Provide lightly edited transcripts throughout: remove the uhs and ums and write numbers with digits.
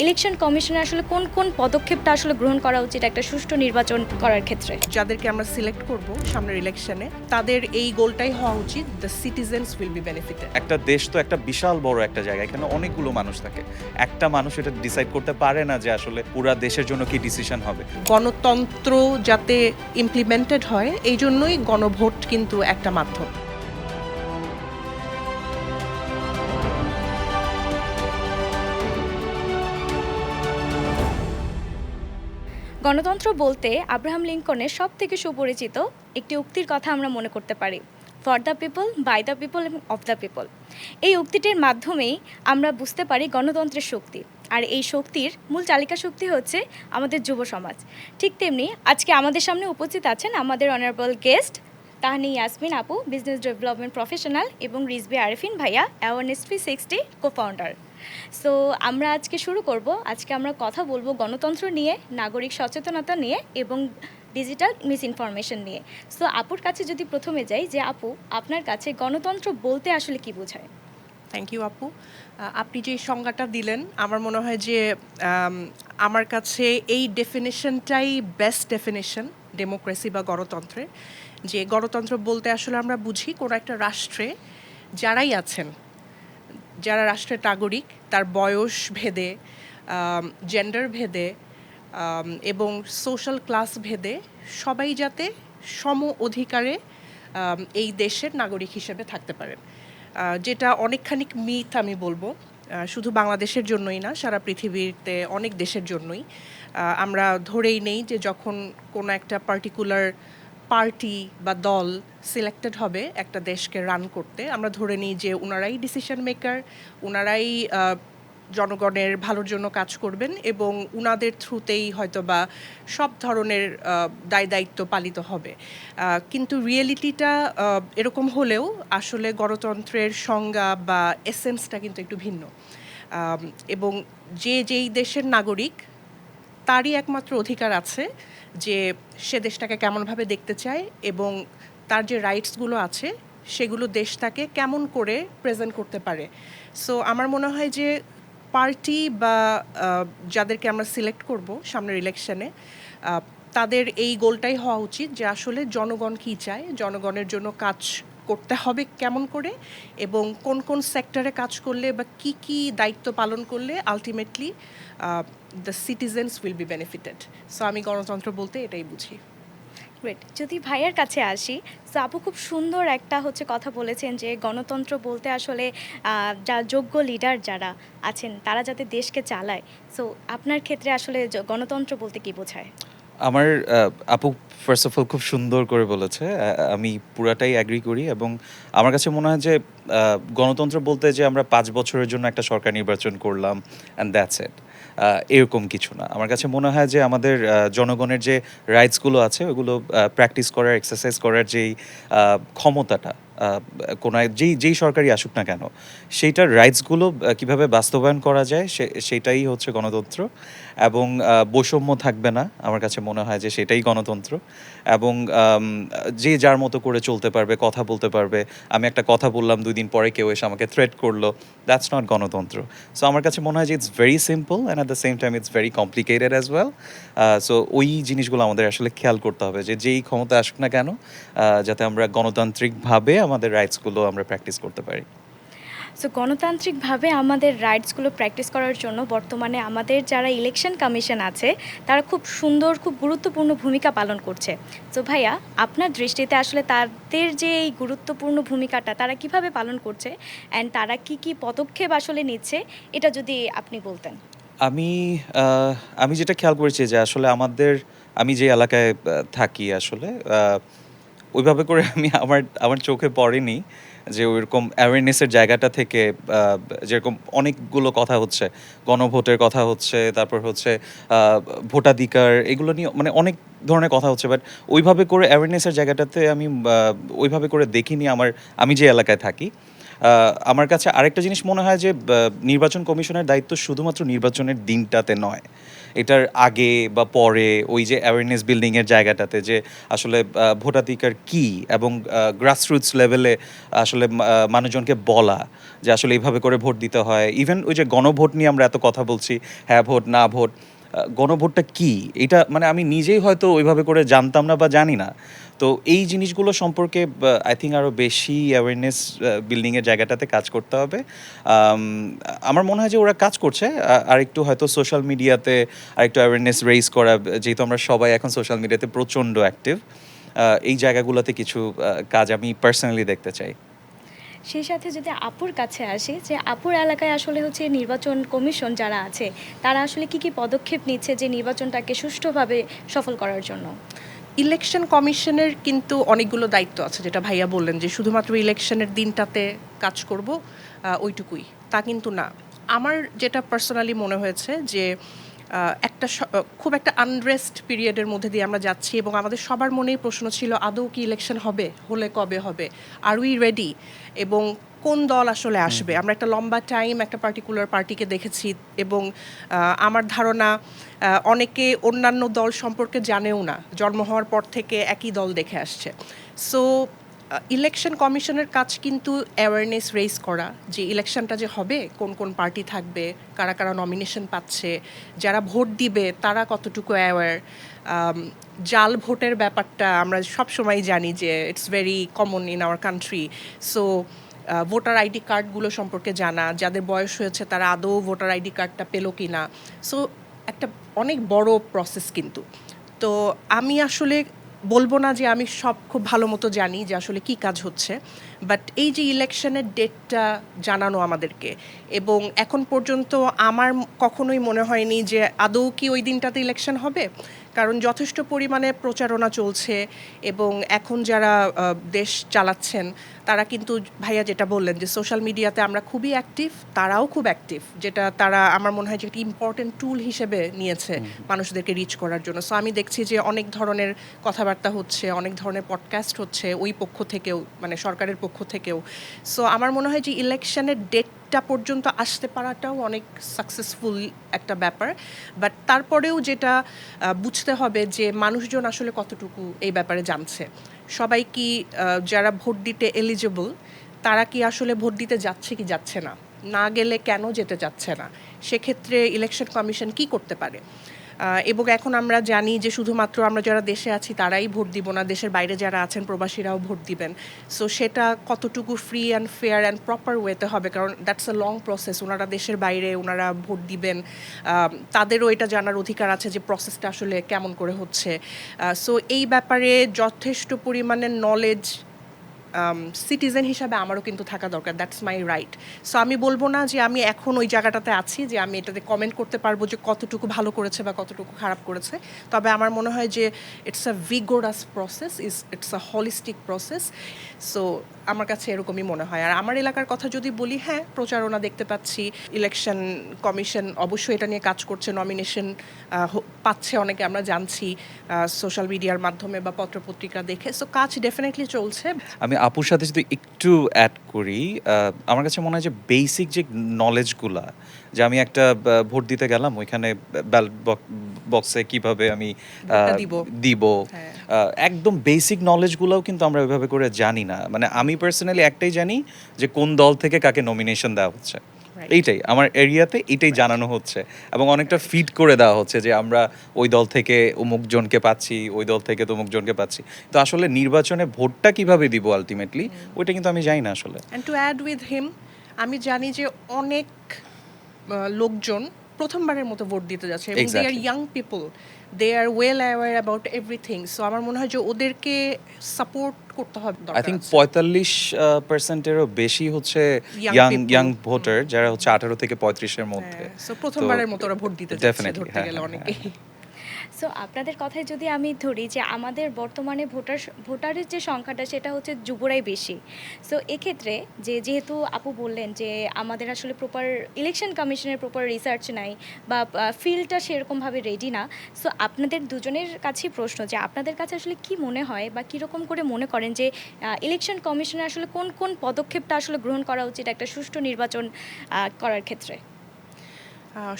Election কমিশনের আসলে কোন কোন পদক্ষেপটা আসলে গ্রহণ করা উচিত একটা সুষ্ঠু নির্বাচন করার ক্ষেত্রে? যাদেরকে আমরা সিলেক্ট করব সামনের ইলেকশনে, তাদের এই গোলটাই হওয়া উচিত, the citizens will be benefited. একটা দেশ তো একটা বিশাল বড় একটা জায়গা, এখানে অনেকগুলো মানুষ থাকে। একটা মানুষ এটা ডিসাইড করতে পারে না যে আসলে পুরা দেশের জন্য কি ডিসিশন হবে। গণতন্ত্র যাতে ইমপ্লিমেন্টেড হয়, এই জন্যই গণভোট কিন্তু একটা মাধ্যম। গণতন্ত্র বলতে আব্রাহাম লিঙ্কনের সবথেকে সুপরিচিত একটি উক্তির কথা আমরা মনে করতে পারি, for the people, by the people এবং অফ দ্য পিপল। এই উক্তিটির মাধ্যমেই আমরা বুঝতে পারি গণতন্ত্রের শক্তি। আর এই শক্তির মূল চালিকা শক্তি হচ্ছে আমাদের যুব সমাজ। ঠিক তেমনি আজকে আমাদের সামনে উপস্থিত আছেন আমাদের অনারেবল গেস্ট তাহনি ইয়াসমিন আপু, বিজনেস ডেভেলপমেন্ট প্রফেশনাল, এবং রিজবি আরেফিন ভাইয়া, অ্যাওয়ারনেস 360 কো-ফাউন্ডার। সো আমরা আজকে শুরু করব। আজকে আমরা কথা বলবো গণতন্ত্র নিয়ে, নাগরিক সচেতনতা নিয়ে এবং ডিজিটাল মিস ইনফরমেশন নিয়ে। সো আপুর কাছে যদি প্রথমে যাই, যে আপু, আপনার কাছে গণতন্ত্র বলতে আসলে কি বোঝায়? থ্যাংক ইউ আপু। আপনি যে সংজ্ঞাটা দিলেন, আমার মনে হয় যে আমার কাছে এই ডেফিনেশনটাই বেস্ট ডেফিনেশন ডেমোক্রেসি বা গণতন্ত্রের। যে গণতন্ত্র বলতে আসলে আমরা বুঝি কোনো একটা রাষ্ট্রে যারাই আছেন, যারা রাষ্ট্রের নাগরিক, তার বয়স ভেদে, জেন্ডার ভেদে এবং সোশ্যাল ক্লাস ভেদে সবাই যাতে সম অধিকারে এই দেশের নাগরিক হিসেবে থাকতে পারেন। যেটা অনেকখানি মিথ আমি বলবো, শুধু বাংলাদেশের জন্যই না, সারা পৃথিবীতে অনেক দেশের জন্যই। আমরা ধরেই নেই যে যখন কোনো একটা পার্টিকুলার পার্টি বা দল সিলেক্টেড হবে একটা দেশকে রান করতে, আমরা ধরে নিই যে ওনারাই ডিসিশন মেকার, ওনারাই জনগণের ভালোর জন্য কাজ করবেন এবং উনাদের থ্রুতেই হয়তো বা সব ধরনের দায় দায়িত্ব পালিত হবে। কিন্তু রিয়েলিটিটা এরকম হলেও আসলে গণতন্ত্রের সংজ্ঞা বা এসেন্সটা কিন্তু একটু ভিন্ন। এবং যেই দেশের নাগরিক, তারই একমাত্র অধিকার আছে যে সে দেশটাকে কেমনভাবে দেখতে চায় এবং তার যে রাইটসগুলো আছে সেগুলো দেশ তাকে কেমন করে প্রেজেন্ট করতে পারে। সো আমার মনে হয় যে পার্টি বা যাদেরকে আমরা সিলেক্ট করব সামনের ইলেকশনে, তাদের এই গোলটাই হওয়া উচিত যে আসলে জনগণ কী চায়, জনগণের জন্য কাজ করতে হবে কেমন করে এবং কোন কোন সেক্টরে কাজ করলে বা কি কি দায়িত্ব পালন করলে ultimately the citizens will be benefited. So আমি গণতন্ত্র বলতে এটাই বুঝি। গ্রেট। যদি ভাইয়ের কাছে আসি, সো আপু খুব সুন্দর একটা কথা বলেছেন যে গণতন্ত্র বলতে আসলে যা যোগ্য লিডার যারা আছেন তারা যাতে দেশকে চালায়। সো আপনার ক্ষেত্রে আসলে গণতন্ত্র বলতে কি বোঝায়? আমার আপু ফার্স্ট অফ অল খুব সুন্দর করে বলেছে। আমি পুরাটাই অ্যাগ্রি করি এবং আমার কাছে মনে হয় যে গণতন্ত্র বলতে যে আমরা ৫ বছরের জন্য একটা সরকার নির্বাচন করলাম অ্যান্ড দ্যাটস ইট, এরকম কিছু না। আমার কাছে মনে হয় যে আমাদের জনগণের যে রাইটসগুলো আছে ওগুলো প্র্যাকটিস করার, এক্সারসাইজ করার যেই ক্ষমতাটা কোনো যেই সরকারই আসুক না কেন, সেইটার রাইটসগুলো কীভাবে বাস্তবায়ন করা যায় সেইটাই হচ্ছে গণতন্ত্র। এবং বৈষম্য থাকবে না, আমার কাছে মনে হয় যে সেটাই গণতন্ত্র। এবং যে যার মতো করে চলতে পারবে, কথা বলতে পারবে। আমি একটা কথা বললাম, ২ দিন পরে কেউ এসে আমাকে থ্রেট করলো, দ্যাটস নট গণতন্ত্র। সো আমার কাছে মনে হয় যে it's very simple and at the same time it's very complicated as well. So ওই জিনিসগুলো আমাদের আসলে খেয়াল করতে হবে যে যেই ক্ষমতা আসুক না কেন, যাতে আমরা গণতান্ত্রিকভাবে আমাদের রাইটসগুলো আমরা প্র্যাকটিস করতে পারি। সো গণতান্ত্রিকভাবে আমাদের রাইটসগুলো প্র্যাকটিস করার জন্য বর্তমানে আমাদের যারা ইলেকশন কমিশন আছে তারা খুব সুন্দর, খুব গুরুত্বপূর্ণ ভূমিকা পালন করছে। তো ভাইয়া, আপনার দৃষ্টিতে আসলে তাদের যে এই গুরুত্বপূর্ণ ভূমিকাটা তারা কিভাবে পালন করছে অ্যান্ড তারা কি কি পদক্ষেপ আসলে নিচ্ছে, এটা যদি আপনি বলতেন। আমি আমি যেটা খেয়াল করেছি যে আসলে আমি যে এলাকায় থাকি আসলে ওইভাবে করে আমি আমার আমার চোখে পড়েনি যে ওইরকম অ্যাওয়ারনেসের জায়গাটা থেকে যেরকম অনেকগুলো কথা হচ্ছে, গণভোটের কথা হচ্ছে, তারপর হচ্ছে ভোটাধিকার, এগুলো নিয়ে মানে অনেক ধরনের কথা হচ্ছে। বাট ওইভাবে করে অ্যাওয়ারনেসের জায়গাটাতে আমি ওইভাবে করে দেখিনি আমি যে এলাকায় থাকি। আমার কাছে আরেকটা জিনিস মনে হয় যে নির্বাচন কমিশনের দায়িত্ব শুধুমাত্র নির্বাচনের দিনটাতে নয়, এটার আগে বা পরে ওই যে অ্যাওয়ারনেস বিল্ডিংয়ের জায়গাটাতে যে আসলে ভোটাধিকার কি এবং গ্রাসরুটস লেভেলে আসলে মানুষজনকে বলা যে আসলে এইভাবে করে ভোট দিতে হয়। ইভেন ওই যে গণভোট নিয়ে আমরা এত কথা বলছি, হ্যাঁ ভোট না ভোট, গণভোটটা কি এটা মানে আমি নিজেই হয়তো ওইভাবে করে জানতাম না বা জানি না। তো এই জিনিসগুলো সম্পর্কে আই থিঙ্ক আরও বেশি অ্যাওয়ারনেস বিল্ডিংয়ের জায়গাটাতে কাজ করতে হবে। আমার মনে হয় যে ওরা কাজ করছে, আর একটু হয়তো সোশ্যাল মিডিয়াতে আর একটু অ্যাওয়ারনেস রেইজ করা, যেহেতু আমরা সবাই এখন সোশ্যাল মিডিয়াতে প্রচণ্ড অ্যাক্টিভ, এই জায়গাগুলোতে কিছু কাজ আমি পার্সোনালি দেখতে চাই। সেই সাথে যদি আপুর কাছে আসি, যে আপুর এলাকায় আসলে হচ্ছে নির্বাচন কমিশন যারা আছে তারা আসলে কি পদক্ষেপ নিচ্ছে যে নির্বাচনটাকে সুষ্ঠুভাবে সফল করার জন্য? ইলেকশন কমিশনের কিন্তু অনেকগুলো দায়িত্ব আছে, যেটা ভাইয়া বললেন যে শুধুমাত্র ইলেকশনের দিনটাতে কাজ করব ওইটুকুই, তা কিন্তু না। আমার যেটা পার্সোনালি মনে হয়েছে যে খুব একটা আনরেস্ট পিরিয়ডের মধ্যে দিয়ে আমরা যাচ্ছি এবং আমাদের সবার মনেই প্রশ্ন ছিল আদৌ কি ইলেকশন হবে, হলে কবে হবে, আর উই রেডি, এবং কোন দল আসলে আসবে। আমরা একটা লম্বা টাইম একটা পার্টিকুলার পার্টিকে দেখেছি এবং আমার ধারণা অনেকে অন্যান্য দল সম্পর্কে জানেও না, জন্ম হওয়ার পর থেকে একই দল দেখে আসছে। সো ইলেকশন কমিশনের কাজ কিন্তু অ্যাওয়ারনেস রেইজ করা যে ইলেকশনটা যে হবে, কোন কোন পার্টি থাকবে, কারা কারা নমিনেশন পাচ্ছে, যারা ভোট দিবে তারা কতটুকু অ্যাওয়্যার। জাল ভোটের ব্যাপারটা আমরা সব সময় জানি যে it's very common in our country. So voter ID কার্ডগুলো সম্পর্কে জানা, যাদের বয়স হয়েছে তারা আদৌ ভোটার আইডি কার্ডটা পেলো কি না। সো একটা অনেক বড় প্রসেস কিন্তু। তো আমি আসলে বলবো না যে আমি সব খুব ভালো মতো জানি যে আসলে কি কাজ হচ্ছে, বাট এই যে ইলেকশনের ডেটটা জানানো আমাদেরকে, এবং এখন পর্যন্ত আমার কখনোই মনে হয়নি যে আদৌ কি ওই দিনটাতে ইলেকশন হবে, কারণ যথেষ্ট পরিমাণে প্রচারণা চলছে এবং এখন যারা দেশ চালাচ্ছেন তারা কিন্তু ভাইয়া যেটা বললেন যে সোশ্যাল মিডিয়াতে আমরা খুবই অ্যাক্টিভ, তারাও খুব অ্যাক্টিভ, যেটা তারা আমার মনে হয় যে একটি ইম্পর্টেন্ট টুল হিসেবে নিয়েছে মানুষদেরকে রিচ করার জন্য। সো আমি দেখছি যে অনেক ধরনের কথাবার্তা হচ্ছে, অনেক ধরনের পডকাস্ট হচ্ছে ওই পক্ষ থেকেও, মানে সরকারের পক্ষ থেকেও। সো আমার মনে হয় যে ইলেকশনের ডেটটা পর্যন্ত আসতে পারাটাও অনেক সাকসেসফুল একটা ব্যাপার। বাট তারপরেও যেটা বুঝতে হবে যে মানুষজন আসলে কতটুকু এই ব্যাপারে জানছে। সবাই কি যারা ভোট দিতে এলিজিবল তারা কি আসলে ভোট দিতে যাচ্ছে কি যাচ্ছে না, না গেলে কেন যেতে যাচ্ছে না, সেক্ষেত্রে ইলেকশন কমিশন কি করতে পারে। এবং এখন আমরা জানি যে শুধুমাত্র আমরা যারা দেশে আছি তারাই ভোট দিব না, দেশের বাইরে যারা আছেন প্রবাসীরাও ভোট দিবেন। সো সেটা কতটুকু free and fair and proper ওয়েতে হবে, কারণ দ্যাটস আ লং প্রসেস। ওনারা দেশের বাইরে, ওনারা ভোট দিবেন, তাদেরও এটা জানার অধিকার আছে যে প্রসেসটা আসলে কেমন করে হচ্ছে। সো এই ব্যাপারে যথেষ্ট পরিমাণে নলেজ সিটিজেন হিসাবে আমারও কিন্তু থাকা দরকার, দ্যাটস মাই রাইট। সো আমি বলবো না যে আমি এখন ওই জায়গাটাতে আছি যে আমি এটাতে কমেন্ট করতে পারবো যে কতটুকু ভালো করেছে বা কতটুকু খারাপ করেছে। তবে আমার মনে হয় যে it's a vigorous process, it's a holistic process. So আমার কাছে এরকমই মনে হয়। আর আমার এলাকার কথা যদি বলি, হ্যাঁ প্রচারণা দেখতে পাচ্ছি, ইলেকশন কমিশন অবশ্যই এটা নিয়ে কাজ করছে, নমিনেশন পাচ্ছে অনেকে, আমরা জানছি সোশ্যাল মিডিয়ার মাধ্যমে বা পত্রপত্রিকা দেখে। সো কাজ ডেফিনেটলি চলছে। আমি আপুর সাথে যদি একটু অ্যাড করি, আমার কাছে মনে হয় যে বেসিক যে নলেজগুলা, যে আমি একটা ভোট দিতে গেলাম, ওইখানে ব্যালট বক্সে কিভাবে আমি ভোটটা দিব। হ্যাঁ। একদম বেসিক নলেজগুলোও কিন্তু আমরা ওইভাবে করে জানি না। মানে আমি পার্সোনালি একটাই জানি যে কোন দল থেকে কাকে নমিনেশন দেওয়া হচ্ছে, Right. এইটাই আমার এরিয়াতে এটাই জানানো হচ্ছে এবং অনেকটা ফিড করে দেওয়া হচ্ছে যে আমরা ওই দল থেকে অমুক জনকে পাচ্ছি, ওই দল থেকে তমুক জনকে পাচ্ছি। তো আসলে নির্বাচনে ভোটটা কিভাবে দিব আলটিমেটলি, ওইটা কিন্তু আমি জানি না আসলে। And to add with him, আমি জানি যে অনেক লোকজন প্রথমবারের মতো ভোট দিতে যাচ্ছে এবং they are Exactly. Young people, they are well aware about everything. So আমার মনে হয় যে ওদেরকে সাপোর্ট করতে হবে আই থিঙ্ক দরকার। 45%-এরও বেশি হচ্ছে Young people. ইয়াং ভোটার, যারা হচ্ছে 18 থেকে 35-এর মধ্যে। সো প্রথমবারের মতো ওরা ভোট দিতে যাচ্ছে Definitely, ধরতে হ্যাঁ, গেলে হ্যাঁ, অনেকেই। সো আপনাদের কথায় যদি আমি ধরি যে আমাদের বর্তমানে ভোটারের যে সংখ্যাটা সেটা হচ্ছে যুবরাই বেশি। সো এক্ষেত্রে যেহেতু আপু বললেন যে আমাদের আসলে প্রপার ইলেকশন কমিশনের প্রপার রিসার্চ নাই বা ফিল্ডটা সেরকমভাবে রেডি না। সো আপনাদের দুজনের কাছেই প্রশ্ন যে আপনাদের কাছে আসলে কি মনে হয় বা কীরকম করে মনে করেন যে ইলেকশন কমিশনের আসলে কোন কোন পদক্ষেপটা আসলে গ্রহণ করা উচিত একটা সুষ্ঠু নির্বাচন করার ক্ষেত্রে?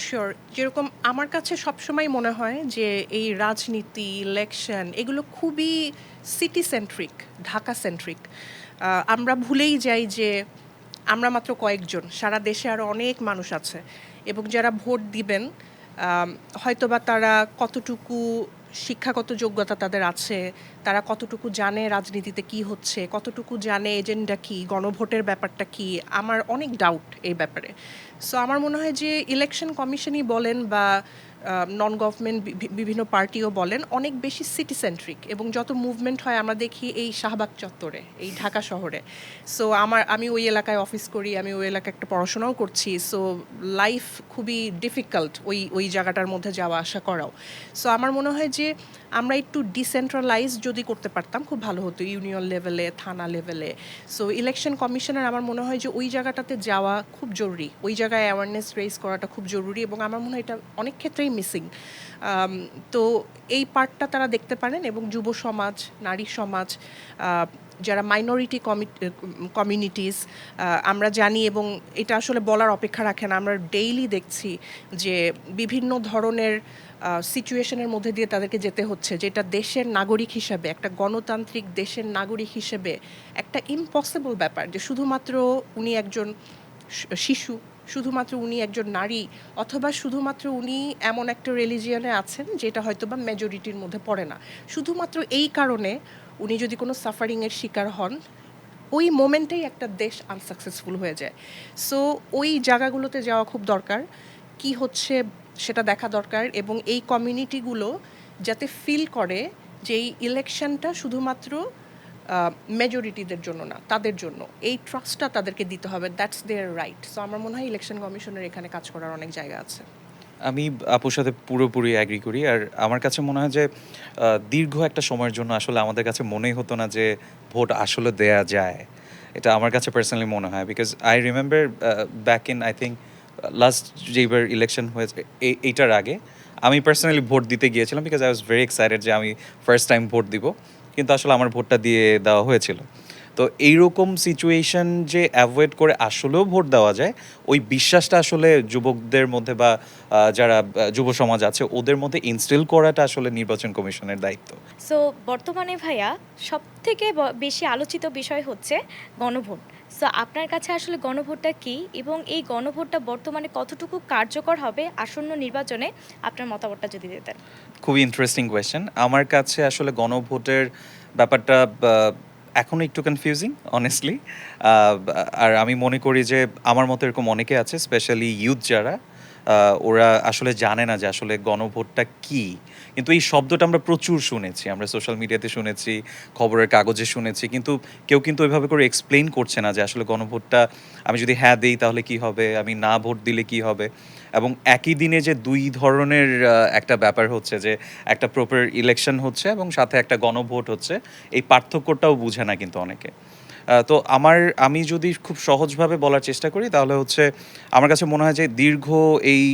শিওর। যেরকম আমার কাছে সবসময় মনে হয় যে এই রাজনীতি, ইলেকশন এগুলো খুবই সিটি সেন্ট্রিক, ঢাকা সেন্ট্রিক। আমরা ভুলেই যাই যে আমরা মাত্র কয়েকজন, সারা দেশে আরও অনেক মানুষ আছে এবং যারা ভোট দিবেন হয়তোবা তারা কতটুকু শিক্ষাগত যোগ্যতা তাদের আছে, তারা কতটুকু জানে রাজনীতিতে কি হচ্ছে, কতটুকু জানে এজেন্ডা কি, গণভোটের ব্যাপারটা কি, আমার অনেক ডাউট এই ব্যাপারে। সো আমার মনে হয় যে ইলেকশন কমিশনই বলেন বা নন গভর্নমেন্ট বিভিন্ন পার্টিও বলেন অনেক বেশি সিটি সেন্ট্রিক এবং যত মুভমেন্ট হয় আমরা দেখি এই শাহবাগ চত্বরে, এই ঢাকা শহরে। সো আমি ওই এলাকায় অফিস করি, আমি ওই এলাকায় একটা পড়াশোনাও করছি। সো লাইফ খুবই ডিফিকাল্ট ওই জায়গাটার মধ্যে যাওয়া আসা করাও। সো আমার মনে হয় যে আমরা একটু ডিসেন্ট্রালাইজ যদি করতে পারতাম খুব ভালো হতো, ইউনিয়ন লেভেলে, থানা লেভেলে। সো ইলেকশন কমিশনের আমার মনে হয় যে ওই জায়গাটাতে যাওয়া খুব জরুরি, ওই জায়গায় অ্যাওয়ারনেস রেইজ করাটা খুব জরুরি এবং আমার মনে হয় এটা অনেক ক্ষেত্রেই মিসিং। তো এই পার্টটা তারা দেখতে পারেন এবং যুব সমাজ, নারী সমাজ, যারা মাইনরিটি কমিউনিটিস আমরা জানি এবং এটা আসলে বলার অপেক্ষা রাখে না, আমরা ডেইলি দেখছি যে বিভিন্ন ধরনের সিচুয়েশনের মধ্যে দিয়ে তাদেরকে যেতে হচ্ছে, যেটা দেশের নাগরিক হিসেবে, একটা গণতান্ত্রিক দেশের নাগরিক হিসেবে একটা ইম্পসিবল ব্যাপার যে শুধুমাত্র উনি একজন শিশু, শুধুমাত্র উনি একজন নারী, অথবা শুধুমাত্র উনি এমন একটা রিলিজিয়নে আছেন যেটা হয়তো বা মেজরিটির মধ্যে পড়ে না, শুধুমাত্র এই কারণে উনি যদি কোনো সাফারিংয়ের শিকার হন, ওই মোমেন্টেই একটা দেশ আনসাকসেসফুল হয়ে যায়। সো ওই জায়গাগুলোতে যাওয়া খুব দরকার, কি হচ্ছে সেটা দেখা দরকার এবং এই কমিউনিটিগুলো যাতে ফিল করে যে এই ইলেকশনটা শুধুমাত্র মেজরিটিদের জন্য না, তাদের জন্য, এই ট্রাস্টটা তাদেরকে দিতে হবে, দ্যাটস দেয়ার রাইট। সো আমার মনে হয় ইলেকশন কমিশনের এখানে কাজ করার অনেক জায়গা আছে। আমি আপুর সাথে পুরোপুরি অ্যাগ্রি করি। আর আমার কাছে মনে হয় যে দীর্ঘ একটা সময়ের জন্য আসলে আমাদের কাছে মনেই হতো না যে ভোট আসলে দেয়া যায়। এটা আমার কাছে পার্সোনালি মনে হয়। Because I remember back in I think last যেইবার ইলেকশন হয়েছে এইটার আগে আমি পার্সোনালি ভোট দিতে গিয়েছিলাম because I was very excited যে আমি ফার্স্ট টাইম ভোট দিব। কিন্তু আসলে আমার ভোটটা দিয়ে দেওয়া হয়েছিল। তো এইরকম সিচুয়েশন যে অ্যাভয়েড করে আসলেও ভোট দেওয়া যায়, ওই বিশ্বাসটা আসলে যুবকদের মধ্যে বা যারা যুব সমাজ আছে ওদের মধ্যে ইনস্টিল করাটা আসলে নির্বাচন কমিশনের দায়িত্ব। সো বর্তমানে ভাইয়া সবথেকে বেশি আলোচিত বিষয় হচ্ছে গণভোট। সো আপনার কাছে আসলে গণভোটটা কী এবং এই গণভোটটা বর্তমানে কতটুকু কার্যকর হবে আসন্ন নির্বাচনে, আপনার মতামতটা যদি দিতেন। খুবই ইন্টারেস্টিং কোয়েশ্চেন। আমার কাছে আসলে গণভোটের ব্যাপারটা এখনও একটু কনফিউজিং অনেস্টলি। আর আমি মনে করি যে আমার মতো এরকম অনেকে আছে, স্পেশালি ইউথ যারা ওরা আসলে জানে না যে আসলে গণভোটটা কী। কিন্তু এই শব্দটা আমরা প্রচুর শুনেছি, আমরা সোশ্যাল মিডিয়াতে শুনেছি, খবরের কাগজে শুনেছি, কিন্তু কেউ কিন্তু ওইভাবে করে এক্সপ্লেইন করছে না যে আসলে গণভোটটা আমি যদি হ্যাঁ দিই তাহলে কি হবে, আমি না ভোট দিলে কি হবে। এবং একই দিনে যে দুই ধরনের একটা ব্যাপার হচ্ছে যে একটা প্রপার ইলেকশন হচ্ছে এবং সাথে একটা গণভোট হচ্ছে, এই পার্থক্যটাও বুঝে না কিন্তু অনেকে। তো আমি যদি খুব সহজভাবে বলার চেষ্টা করি তাহলে হচ্ছে আমার কাছে মনে হয় যে দীর্ঘ এই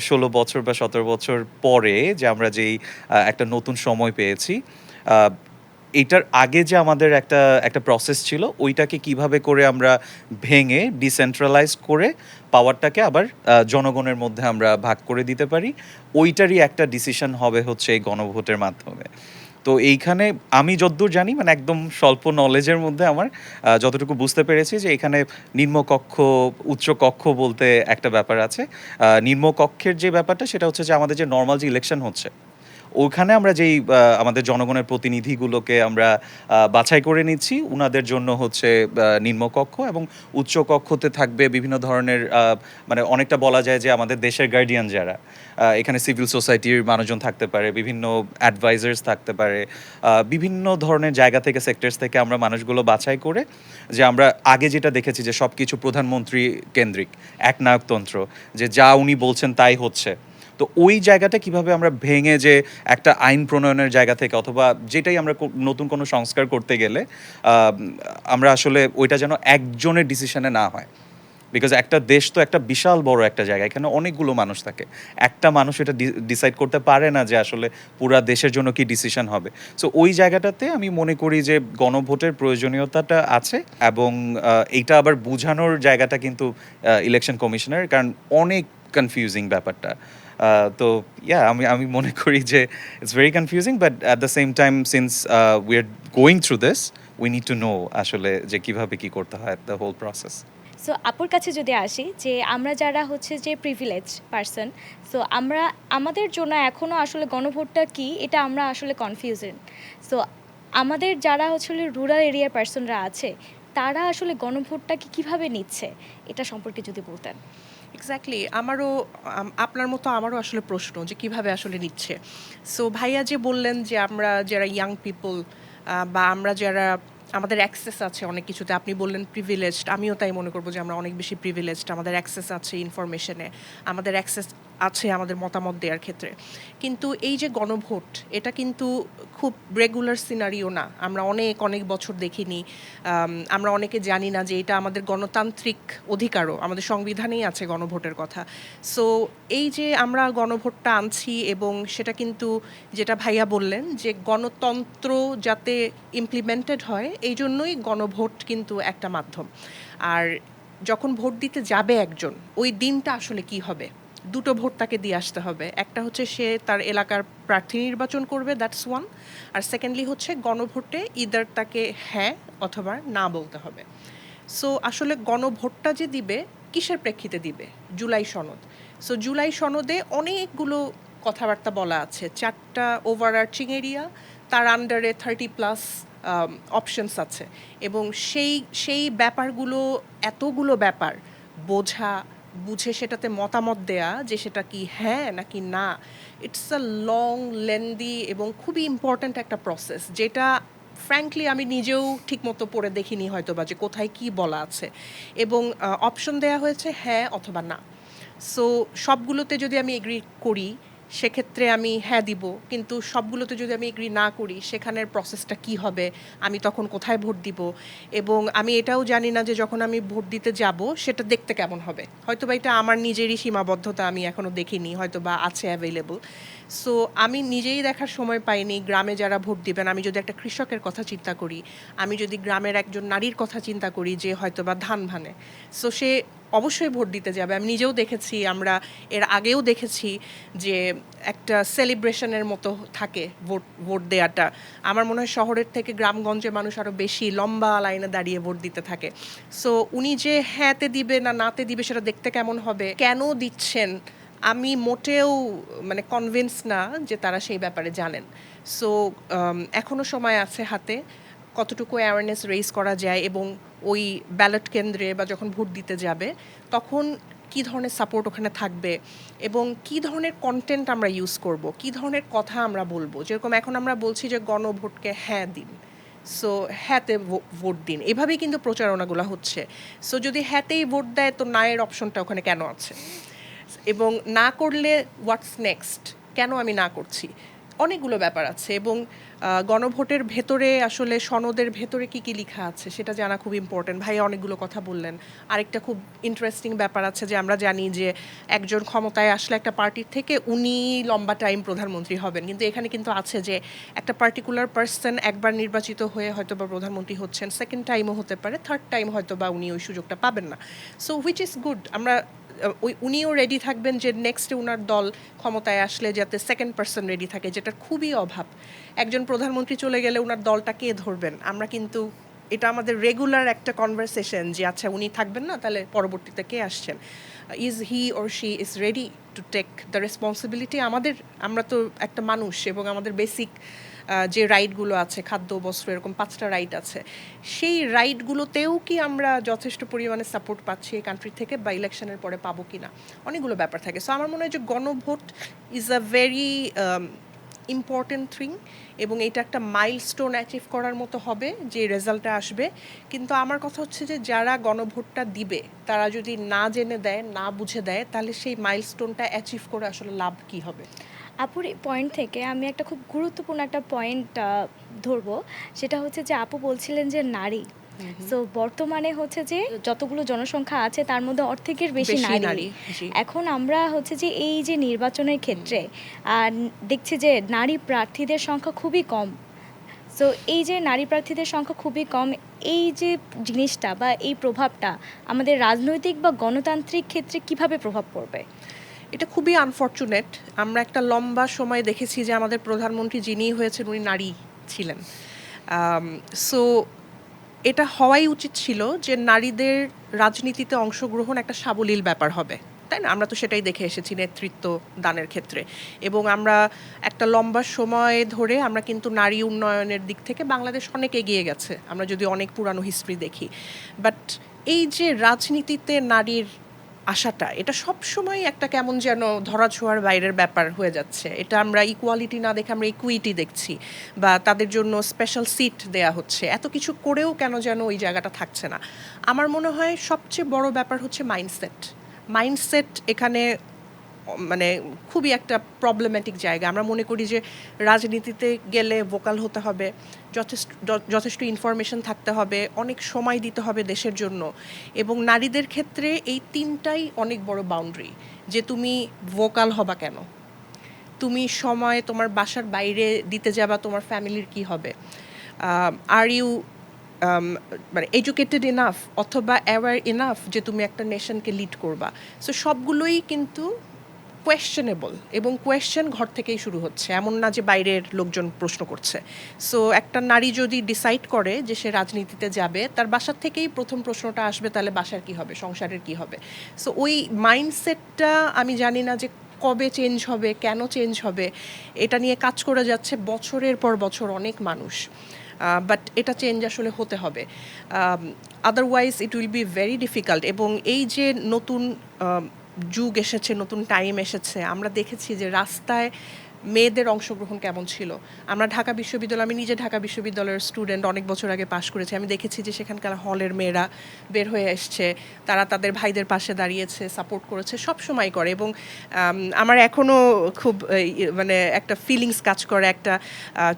১৬ বছর বা ১৭ বছর পরে যে আমরা যেই একটা নতুন সময় পেয়েছি, আহ, এইটার আগে যে আমাদের একটা প্রসেস ছিল ওইটাকে কিভাবে করে আমরা ভেঙে ডিসেন্ট্রালাইজ করে পাওয়ারটাকে আবার জনগণের মধ্যে আমরা ভাগ করে দিতে পারি, ওইটারই একটা ডিসিশন হবে হচ্ছে এই গণভোটের মাধ্যমে। তো এইখানে আমি যতদূর জানি মানে একদম স্বল্প নলেজের মধ্যে আমার যতটুকু বুঝতে পেরেছি যে এখানে নিম্নকক্ষ উচ্চ কক্ষ বলতে একটা ব্যাপার আছে। নিম্নকক্ষের যে ব্যাপারটা সেটা হচ্ছে যে আমাদের যে নর্মাল যে ইলেকশন হচ্ছে ওখানে আমরা যেই আমাদের জনগণের প্রতিনিধিগুলোকে আমরা বাছাই করে নিচ্ছি, উনাদের জন্য হচ্ছে নিম্নকক্ষ, এবং উচ্চ কক্ষতে থাকবে বিভিন্ন ধরনের মানে অনেকটা বলা যায় যে আমাদের দেশের গার্ডিয়ান যারা, এখানে সিভিল সোসাইটির মানুষজন থাকতে পারে, বিভিন্ন অ্যাডভাইজার্স থাকতে পারে, বিভিন্ন ধরনের জায়গা থেকে সেক্টরস থেকে আমরা মানুষগুলো বাছাই করে, যে আমরা আগে যেটা দেখেছি যে সব কিছু প্রধানমন্ত্রী কেন্দ্রিক একনায়কতন্ত্র, যে যা উনি বলছেন তাই হচ্ছে, তো ওই জায়গাটা কিভাবে আমরা ভেঙে যে একটা আইন প্রণয়নের জায়গা থেকে অথবা যেটাই আমরা নতুন কোনো সংস্কার করতে গেলে আমরা আসলে ওইটা যেন একজনের ডিসিশনে না হয়, বিকজ একটা দেশ তো একটা বিশাল বড় একটা জায়গা, এখানে অনেকগুলো মানুষ থাকে, একটা মানুষ এটা ডিসাইড করতে পারে না যে আসলে পুরা দেশের জন্য কি ডিসিশন হবে। সো ওই জায়গাটাতে আমি মনে করি যে গণভোটের প্রয়োজনীয়তাটা আছে, এবং এইটা আবার বোঝানোর জায়গাটা কিন্তু ইলেকশন কমিশনের, কারণ অনেক কনফিউজিং ব্যাপারটা। তো ইয়া আমি মনে করি যে it's very confusing, but at the same time since we are going through this, we need to know আসলে যে কিভাবে কি করতে হয় দ্য হোল প্রসেস। সো আপুর কাছে যদি আসি, যে আমরা যারা হচ্ছে যে প্রিভিলেজ পার্সন, সো আমরা আমাদের জন্য এখনও আসলে গণভোটটা কি এটা আমরা আসলে কনফিউশন। সো আমাদের যারা হচ্ছে রুরাল এরিয়ার পার্সনরা আছে, তারা আসলে গণভোটটাকে কিভাবে নিচ্ছে এটা সম্পর্কে যদি বলতেন। এক্স্যাক্টলি, আমারও আপনার মতো আমারও আসলে প্রশ্ন যে কিভাবে আসলে নিচ্ছে। সো ভাইয়া যে বললেন যে আমরা যারা ইয়াং পিপল বা আমরা যারা আমাদের অ্যাক্সেস আছে অনেক কিছুতে, আপনি বললেন প্রিভিলেজড, আমিও তাই মনে করবো যে আমরা অনেক বেশি প্রিভিলেজড, আমাদের অ্যাক্সেস আছে ইনফরমেশনে, আমাদের অ্যাক্সেস আছে আমাদের মতামত দেওয়ার ক্ষেত্রে। কিন্তু এই যে গণভোট, এটা কিন্তু খুব রেগুলার সিনারিও না, আমরা অনেক অনেক বছর দেখিনি। আমরা অনেকে জানি না যে এটা আমাদের গণতান্ত্রিক অধিকারও, আমাদের সংবিধানেই আছে গণভোটের কথা। সো এই যে আমরা গণভোটটা আনছি, এবং সেটা কিন্তু যেটা ভাইয়া বললেন যে গণতন্ত্র যাতে ইমপ্লিমেন্টেড হয়, এই জন্যই গণভোট কিন্তু একটা মাধ্যম। আর যখন ভোট দিতে যাবে একজন, ওই দিনটা আসলে কি হবে, দুটো ভোট তাকে দিয়ে আসতে হবে। একটা হচ্ছে সে তার এলাকার প্রার্থী নির্বাচন করবে, দ্যাটস ওয়ান। আর সেকেন্ডলি হচ্ছে গণভোটে ইদার তাকে হ্যাঁ অথবা না বলতে হবে। সো আসলে গণভোটটা যে দিবে, কিসের প্রেক্ষিতে দিবে? জুলাই সনদ। সো জুলাই সনদে অনেকগুলো কথাবার্তা বলা আছে, 4টা ওভারআর্চিং এরিয়া, তার আন্ডারে 30+ অপশনস আছে। এবং সেই ব্যাপারগুলো, এতগুলো ব্যাপার বোঝা, বুঝে সেটাতে মতামত দেয়া যে সেটা কি হ্যাঁ নাকি না, ইটস আ লং লেন্দি এবং খুবই ইম্পর্ট্যান্ট একটা প্রসেস, যেটা ফ্র্যাঙ্কলি আমি নিজেও ঠিকমতো পড়ে দেখিনি হয়তো, বা যে কোথায় কি বলা আছে। এবং অপশন দেয়া হয়েছে হ্যাঁ অথবা না। সো সবগুলোতে যদি আমি এগ্রি করি, সেক্ষেত্রে আমি হ্যাঁ দিব, কিন্তু সবগুলোতে যদি আমি এগ্রি না করি, সেখানের প্রসেসটা কি হবে, আমি তখন কোথায় ভোট দিব, এবং আমি এটাও জানি না যে যখন আমি ভোট দিতে যাব সেটা দেখতে কেমন হবে। হয়তো বা এটা আমার নিজেরই সীমাবদ্ধতা, আমি এখনও দেখিনি, হয়তো বা আছে অ্যাভেলেবল। সো আমি নিজেই দেখার সময় পাইনি গ্রামে যারা ভোট দিবেন। আমি যদি একটা কৃষকের কথা চিন্তা করি, আমি যদি গ্রামের একজন নারীর কথা চিন্তা করি যে হয়তো বা ধান ভানে, সো সে অবশ্যই ভোট দিতে যাবে। আমি নিজেও দেখেছি, আমরা এর আগেও দেখেছি যে একটা সেলিব্রেশনের মতো থাকে ভোট দেওয়াটা। আমার মনে হয় শহরের থেকে গ্রামগঞ্জে মানুষ আরও বেশি লম্বা লাইনে দাঁড়িয়ে ভোট দিতে থাকে। সো উনি যে হ্যাঁতে দিবে না নাতে দিবে সেটা দেখতে কেমন হবে, কেন দিচ্ছেন, আমি মোটেও মানে কনভিন্স না যে তারা সেই ব্যাপারে জানেন। সো এখনও সময় আছে হাতে, কতটুকু অ্যাওয়ারনেস রেইজ করা যায়, এবং ওই ব্যালট কেন্দ্রে বা যখন ভোট দিতে যাবে তখন কী ধরনের সাপোর্ট ওখানে থাকবে, এবং কী ধরনের কন্টেন্ট আমরা ইউজ করব, কী ধরনের কথা আমরা বলবো। যেরকম এখন আমরা বলছি যে গণভোটকে হ্যাঁ দিন, সো হ্যাঁতে ভোট দিন, এভাবেই কিন্তু প্রচারণাগুলো হচ্ছে। সো যদি হ্যাঁতেই ভোট দেয়, তো নায়ের অপশনটা ওখানে কেন আছে, এবং না করলে হোয়াটস নেক্সট, কেন আমি না করছি, অনেকগুলো ব্যাপার আছে। এবং গণভোটের ভেতরে আসলে সনদের ভেতরে কি কি লেখা আছে সেটা জানা খুব ইম্পর্টেন্ট। ভাই অনেকগুলো কথা বললেন। আরেকটা খুব ইন্টারেস্টিং ব্যাপার আছে যে আমরা জানি যে একজন ক্ষমতায় আসলে একটা পার্টির থেকে উনি লম্বা টাইম প্রধানমন্ত্রী হবেন, কিন্তু এখানে কিন্তু আছে যে একটা পার্টিকুলার পার্সন একবার নির্বাচিত হয়ে হয়তো বা প্রধানমন্ত্রী হচ্ছেন, সেকেন্ড টাইমও হতে পারে, থার্ড টাইম হয়তো বা উনি ওই সুযোগটা পাবেন না। সো হুইচ ইজ গুড, আমরা উনিও রেডি থাকবেন যে নেক্সটে উনার দল ক্ষমতায় আসলে যাতে সেকেন্ড পার্সন রেডি থাকে, যেটা খুবই অভাব। একজন প্রধানমন্ত্রী চলে গেলে উনার দলটা কে ধরবেন? আমরা কিন্তু এটা আমাদের রেগুলার একটা কনভারসেশন যে আচ্ছা উনি থাকবেন না, তাহলে পরবর্তীতে কে আসছেন, is he or she is ready to take the responsibility. আমরা তো একটা মানুষ, এবং আমাদের বেসিক যে রাইটগুলো আছে, খাদ্য, বস্ত্র, এরকম 5টা রাইট আছে, সেই রাইটগুলোতেও কি আমরা যথেষ্ট পরিমাণে সাপোর্ট পাচ্ছি এই কান্ট্রি থেকে, বা ইলেকশনের পরে পাবো কি না, অনেকগুলো ব্যাপার থাকে। সো আমার মনে হয় যে গণভোট is a very important thing এবং এটা একটা মাইলস্টোন অ্যাচিভ করার মতো হবে যে রেজাল্টটা আসবে। কিন্তু আমার কথা হচ্ছে যে যারা গণভোটটা দিবে তারা যদি না জেনে দেয়, না বুঝে দেয়, তাহলে সেই মাইলস্টোনটা অ্যাচিভ করে আসলে লাভ কি হবে? আপুর এই পয়েন্ট থেকে আমি একটা খুব গুরুত্বপূর্ণ একটা পয়েন্ট ধরবো, সেটা হচ্ছে যে আপু বলছিলেন যে নারী। সো বর্তমানে হচ্ছে যে যতগুলো জনসংখ্যা আছে তার মধ্যে অর্ধেকের বেশি বেশি নারী। নারী, জি। এখন আমরা হচ্ছে যে এই যে নির্বাচনের ক্ষেত্রে দেখছি যে নারী প্রার্থীদের সংখ্যা খুবই কম। সো এই যে নারী প্রার্থীদের সংখ্যা খুবই কম, এই যে জিনিসটা বা এই প্রভাবটা আমাদের রাজনৈতিক বা গণতান্ত্রিক ক্ষেত্রে কিভাবে প্রভাব পড়বে? এটা খুবই আনফর্চুনেট। আমরা একটা লম্বা সময় দেখেছি যে আমাদের প্রধানমন্ত্রী যিনি হয়েছেন উনি নারী ছিলেন। সো এটা হওয়াই উচিত ছিল যে নারীদের রাজনীতিতে অংশগ্রহণ একটা সাবলীল ব্যাপার হবে, তাই না? আমরা তো সেটাই দেখে এসেছি নেতৃত্ব দানের ক্ষেত্রে। এবং আমরা একটা লম্বা সময় ধরে আমরা কিন্তু নারী উন্নয়নের দিক থেকে বাংলাদেশ অনেক এগিয়ে গেছে, আমরা যদি অনেক পুরানো হিস্ট্রি দেখি। বাট এই যে রাজনীতিতে নারীর আশাটা, এটা সবসময় একটা কেমন যেন ধরাছোঁয়ার বাইরের ব্যাপার হয়ে যাচ্ছে। এটা আমরা ইকুয়ালিটি না দেখে আমরা ইকুইটি দেখছি, বা তাদের জন্য স্পেশাল সিট দেয়া হচ্ছে। এত কিছু করেও কেন যেন ওই জায়গাটা থাকছে না। আমার মনে হয় সবচেয়ে বড় ব্যাপার হচ্ছে মাইন্ডসেট এখানে মানে খুবই একটা প্রবলেম্যাটিক জায়গা। আমরা মনে করি যে রাজনীতিতে গেলে ভোকাল হতে হবে, যথেষ্ট ইনফরমেশন থাকতে হবে, অনেক সময় দিতে হবে দেশের জন্য। এবং নারীদের ক্ষেত্রে এই তিনটাই অনেক বড় বাউন্ডারি। যে তুমি ভোকাল হবা কেন, তুমি সময় তোমার বাসার বাইরে দিতে যাবা, তোমার ফ্যামিলির কি হবে, আর ইউ মানে এডুকেটেড ইনাফ অথবা অ্যাওয়ার ইনাফ যে তুমি একটা নেশনকে লিড করবা। সো সবগুলোই কিন্তু কোয়েশ্চেনেবল, এবং কোয়েশ্চেন ঘর থেকেই শুরু হচ্ছে, এমন না যে বাইরের লোকজন প্রশ্ন করছে। সো একটা নারী যদি ডিসাইড করে যে সে রাজনীতিতে যাবে, তার বাসার থেকেই প্রথম প্রশ্নটা আসবে, তাহলে বাসার কি হবে, সংসারের কি হবে। সো ওই মাইন্ডসেটটা আমি জানি না যে কবে চেঞ্জ হবে, কেন চেঞ্জ হবে। এটা নিয়ে কাজ করে যাচ্ছে বছরের পর বছর অনেক মানুষ, বাট এটা চেঞ্জ আসলে হতে হবে। Otherwise it will be very difficult. এবং এই যে নতুন যুগ এসেছে, নতুন টাইম এসেছে, আমরা দেখেছি যে রাস্তায় মেয়েদের অংশগ্রহণ কেমন ছিল। আমরা ঢাকা বিশ্ববিদ্যালয়, আমি নিজে ঢাকা বিশ্ববিদ্যালয়ের স্টুডেন্ট, অনেক বছর আগে পাশ করেছি। আমি দেখেছি যে সেখানকার হলের মেয়েরা বের হয়ে এসছে, তারা তাদের ভাইদের পাশে দাঁড়িয়েছে, সাপোর্ট করেছে, সব সময় করে। এবং আমার এখনও খুব মানে একটা ফিলিংস কাজ করে। একটা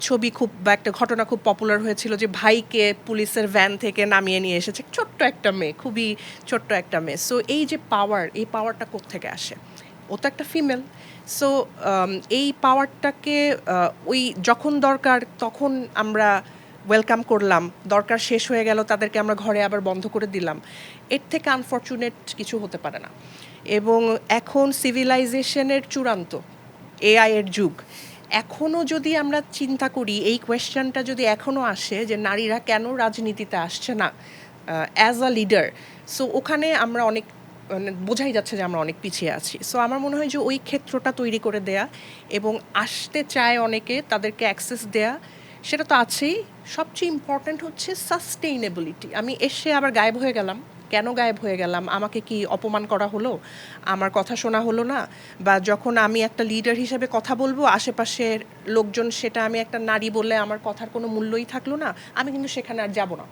ছবি খুব, বা একটা ঘটনা খুব পপুলার হয়েছিল যে ভাইকে পুলিশের ভ্যান থেকে নামিয়ে নিয়ে এসেছে ছোট্ট একটা মেয়ে, খুবই ছোট্ট একটা মেয়ে। সো এই যে পাওয়ার, এই পাওয়ারটা কোত্থেকে আসে? ও তো একটা ফিমেল। সো এই পাওয়ারটাকে ওই যখন দরকার তখন আমরা ওয়েলকাম করলাম, দরকার শেষ হয়ে গেল তাদেরকে আমরা ঘরে আবার বন্ধ করে দিলাম। এর থেকে আনফর্চুনেট কিছু হতে পারে না। এবং এখন সিভিলাইজেশনের চূড়ান্ত এআই এর যুগ। এখনও যদি আমরা চিন্তা করি, এই কোয়েশ্চেনটা যদি এখনও আসে যে নারীরা কেন রাজনীতিতে আসছে না অ্যাজ আ লিডার, সো ওখানে আমরা অনেক মানে বোঝাই যাচ্ছে যে আমরা অনেক পিছিয়ে আছি। সো আমার মনে হয় যে ওই ক্ষেত্রটা তৈরি করে দেয়া, এবং আসতে চায় অনেকে, তাদেরকে অ্যাক্সেস দেয়া, সেটা তো আছেই। সবচেয়ে ইম্পর্ট্যান্ট হচ্ছে সাস্টেইনেবিলিটি। আমি এসে আবার গায়েব হয়ে গেলাম, কেন গায়েব হয়ে গেলাম? আমাকে কি অপমান করা হলো? আমার কথা শোনা হলো না? বা যখন আমি একটা লিডার হিসেবে কথা বলবো, আশেপাশের লোকজন, সেটা আমি একটা নারী বললে আমার কথার কোনো মূল্যই থাকলো না, আমি কিন্তু সেখানে আর যাব না,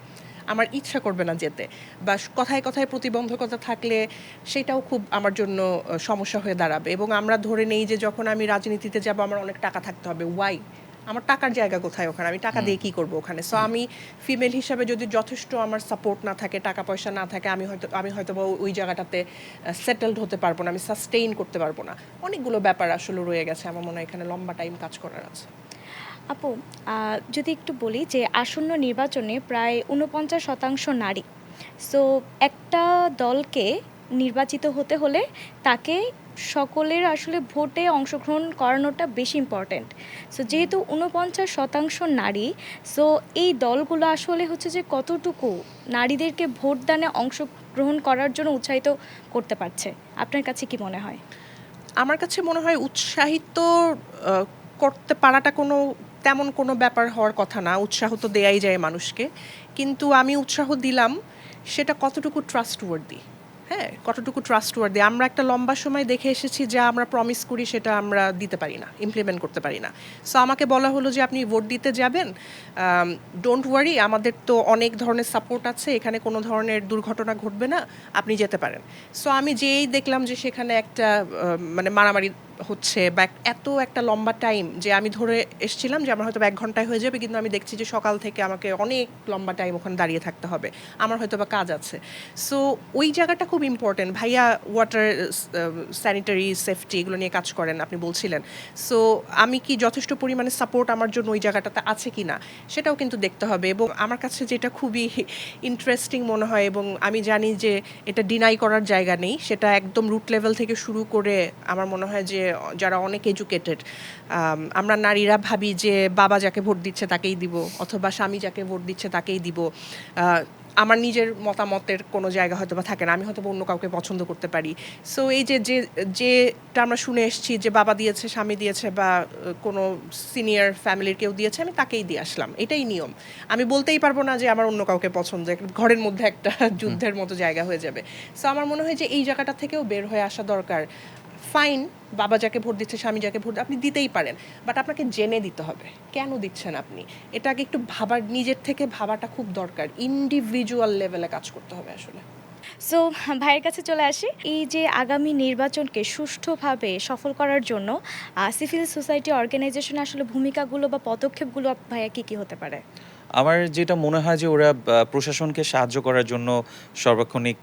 আমার ইচ্ছা করবে না যেতে। বা কথায় কথায় প্রতিবন্ধকতা থাকলে সেটাও খুব আমার জন্য সমস্যা হয়ে দাঁড়াবে। এবং আমরা ধরে নেই যে যখন আমি রাজনীতিতে যাব আমার অনেক টাকা থাকতে হবে। ওয়াই? আমার টাকার জায়গা কোথায় ওখানে? আমি টাকা দিয়ে কী করবো ওখানে? সো আমি ফিমেল হিসাবে যদি যথেষ্ট আমার সাপোর্ট না থাকে, টাকা পয়সা না থাকে, আমি হয়তো বা ওই জায়গাটাতে সেটেলড হতে পারবো না, আমি সাস্টেইন করতে পারবো না। অনেকগুলো ব্যাপার আসলে রয়ে গেছে, আমার মনে হয় এখানে লম্বা টাইম কাজ করার আছে। আপু, যদি একটু বলি যে আসন্ন নির্বাচনে প্রায় 49% নারী। সো একটা দলকে নির্বাচিত হতে হলে তাকে সকলের আসলে ভোটে অংশগ্রহণ করানোটা বেশি ইম্পর্ট্যান্ট। সো যেহেতু 49% নারী, সো এই দলগুলো আসলে হচ্ছে যে কতটুকু নারীদেরকে ভোটদানে অংশগ্রহণ করার জন্য উৎসাহিত করতে পারছে, আপনার কাছে কি মনে হয়? আমার কাছে মনে হয় উৎসাহিত করতে পারাটা তেমন কোনো ব্যাপার হওয়ার কথা না। উৎসাহ তো দেয়াই যায় মানুষকে, কিন্তু আমি উৎসাহ দিলাম, সেটা কতটুকু ট্রাস্টওয়ার্দি। হ্যাঁ, কতটুকু ট্রাস্টওয়ার্দি। আমরা একটা লম্বা সময় দেখে এসেছি যা আমরা প্রমিস করি সেটা আমরা দিতে পারি না, ইমপ্লিমেন্ট করতে পারি না। সো আমাকে বলা হলো যে আপনি ভোট দিতে যাবেন, ডোন্ট ওয়ারি, আমাদের তো অনেক ধরনের সাপোর্ট আছে, এখানে কোনো ধরনের দুর্ঘটনা ঘটবে না, আপনি যেতে পারেন। সো আমি যেই দেখলাম যে সেখানে একটা মানে মারামারি হচ্ছে বা এত একটা লম্বা টাইম, যে আমি ধরে এসেছিলাম যে আমার হয়তো 1 ঘন্টায় হয়ে যাবে, কিন্তু আমি দেখছি যে সকাল থেকে আমাকে অনেক লম্বা টাইম ওখানে দাঁড়িয়ে থাকতে হবে, আমার হয়তো বা কাজ আছে। সো ওই জায়গাটা খুব ইম্পর্টেন্ট। ভাইয়া ওয়াটার, স্যানিটারি, সেফটি এগুলো নিয়ে কাজ করেন আপনি বলছিলেন। সো আমি কি যথেষ্ট পরিমাণে সাপোর্ট আমার জন্য ওই জায়গাটাতে আছে কি না সেটাও কিন্তু দেখতে হবে। এবং আমার কাছে যেটা খুবই ইন্টারেস্টিং মনে হয়, এবং আমি জানি যে এটা ডিনাই করার জায়গা নেই, সেটা একদম রুট লেভেল থেকে শুরু করে আমার মনে হয় যে যারা অনেক এডুকেটেড, আমরা নারীরা ভাবি যে বাবা যাকে ভোট দিচ্ছে তাকেই দিব, অথবা স্বামী যাকে ভোট দিচ্ছে তাকেই দিব। আমার নিজের মতামতের কোনো জায়গা হয়তো বা থাকে না, আমি হয়তো বা অন্য কাউকে পছন্দ করতে পারি। সো এই যে যেটা আমরা শুনে এসেছি যে বাবা দিয়েছে, স্বামী দিয়েছে, বা কোনো সিনিয়র ফ্যামিলির কেউ দিয়েছে, আমি তাকেই দিয়ে আসলাম, এটাই নিয়ম। আমি বলতেই পারবো না যে আমার অন্য কাউকে পছন্দ, ঘরের মধ্যে একটা যুদ্ধের মতো জায়গা হয়ে যাবে। সো আমার মনে হয় যে এই জায়গাটা থেকেও বের হয়ে আসা দরকার। ফাইন, বাবা যাকে ভোট দিচ্ছে, স্বামী যাকে ভোট, আপনি দিতেই পারেন, বাট আপনাকে জেনে দিতে হবে কেন দিচ্ছেন আপনি। এটাকে একটু ভাবার, নিজের থেকে ভাবাটা খুব দরকার, ইন্ডিভিজুয়াল লেভেলে কাজ করতে হবে আসলে। সো ভাইয়ের কাছে চলে আসি। এই যে আগামী নির্বাচনকে সুষ্ঠুভাবে সফল করার জন্য সিভিল সোসাইটি অর্গানাইজেশন আসলে ভূমিকাগুলো বা পদক্ষেপগুলো ভাইয়া কী হতে পারে? আমার যেটা মনে হয় যে ওরা প্রশাসনকে সাহায্য করার জন্য সার্বক্ষণিক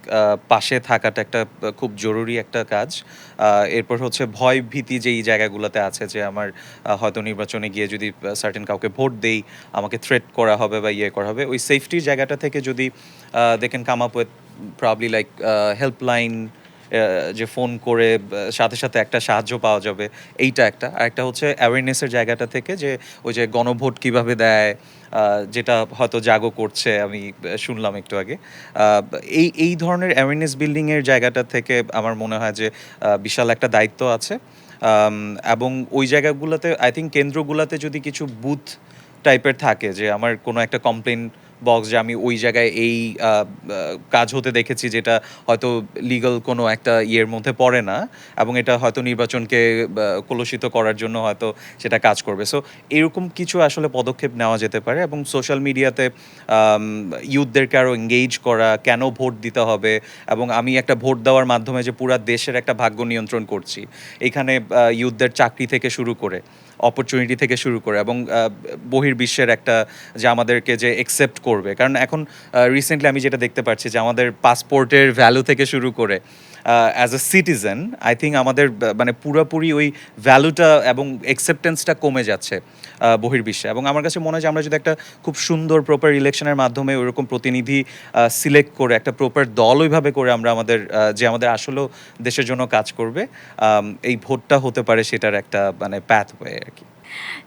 পাশে থাকাটা একটা খুব জরুরি একটা কাজ। এরপর হচ্ছে ভয় ভীতি যেই জায়গাগুলোতে আছে, যে আমার হয়তো নির্বাচনে গিয়ে যদি সার্টেন কাউকে ভোট দেই, আমাকে থ্রেট করা হবে বা ইয়ে করা হবে, ওই সেফটির জায়গাটা থেকে যদি they can come up with probably like helpline, যে ফোন করে সাথে সাথে একটা সাহায্য পাওয়া যাবে, এইটা একটা। আর একটা হচ্ছে অ্যাওয়ারনেসের জায়গাটা থেকে, যে ওই যে গণভোট কিভাবে দেয়, যেটা হয়তো জাগো করছে, আমি শুনলাম একটু আগে। এই ধরনের অ্যাওয়ারনেস বিল্ডিংয়ের জায়গাটা থেকে আমার মনে হয় যে বিশাল একটা দায়িত্ব আছে। এবং ওই জায়গাগুলোতে আই থিঙ্ক কেন্দ্রগুলোতে যদি কিছু বুথ টাইপের থাকে, যে আমার কোনো একটা কমপ্লেন বক্স, যে আমি ওই জায়গায় এই কাজ হতে দেখেছি যেটা হয়তো লিগ্যাল কোনো একটা ইয়ের মধ্যে পড়ে না, এবং এটা হয়তো নির্বাচনকে কলুষিত করার জন্য হয়তো সেটা কাজ করবে। সো এরকম কিছু আসলে পদক্ষেপ নেওয়া যেতে পারে। এবং সোশ্যাল মিডিয়াতে ইউথদেরকে আরও এঙ্গেজ করা, কেন ভোট দিতে হবে, এবং আমি একটা ভোট দেওয়ার মাধ্যমে যে পুরা দেশের একটা ভাগ্য নিয়ন্ত্রণ করছি, এখানে ইউথদের চাকরি থেকে শুরু করে, অপরচুনিটি থেকে শুরু করে, এবং বহির্বিশ্বের একটা, যে আমাদেরকে যে একসেপ্ট করবে। কারণ এখন রিসেন্টলি আমি যেটা দেখতে পাচ্ছি যে আমাদের পাসপোর্টের ভ্যালু থেকে শুরু করে as a citizen, I think আমাদের মানে পুরোপুরি ওই ভ্যালুটা এবং অ্যাকসেপ্টেন্সটা কমে যাচ্ছে বহির্বিশ্বে। এবং আমার কাছে মনে হয় যে আমরা যদি একটা খুব সুন্দর প্রপার ইলেকশনের মাধ্যমে ওইরকম প্রতিনিধি সিলেক্ট করে একটা প্রপার দল ওইভাবে করে আমরা আমাদের যে আমাদের আসলেও দেশের জন্য কাজ করবে, এই ভোটটা হতে পারে সেটার একটা মানে প্যাথওয়ে আর কি।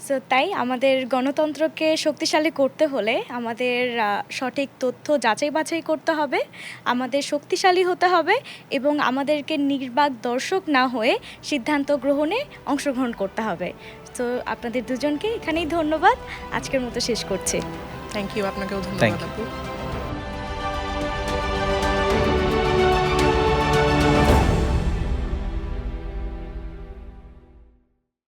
সো তাই আমাদের গণতন্ত্রকে শক্তিশালী করতে হলে আমাদের সঠিক তথ্য যাচাই বাছাই করতে হবে, আমাদের শক্তিশালী হতে হবে, এবং আমাদেরকে নির্বাক দর্শক না হয়ে সিদ্ধান্ত গ্রহণে অংশগ্রহণ করতে হবে। তো আপনাদের দুজনকে এখানেই ধন্যবাদ, আজকের মতো শেষ করছি। থ্যাংক ইউ, আপনাকেও Thank ধন্যবাদ you. আপু।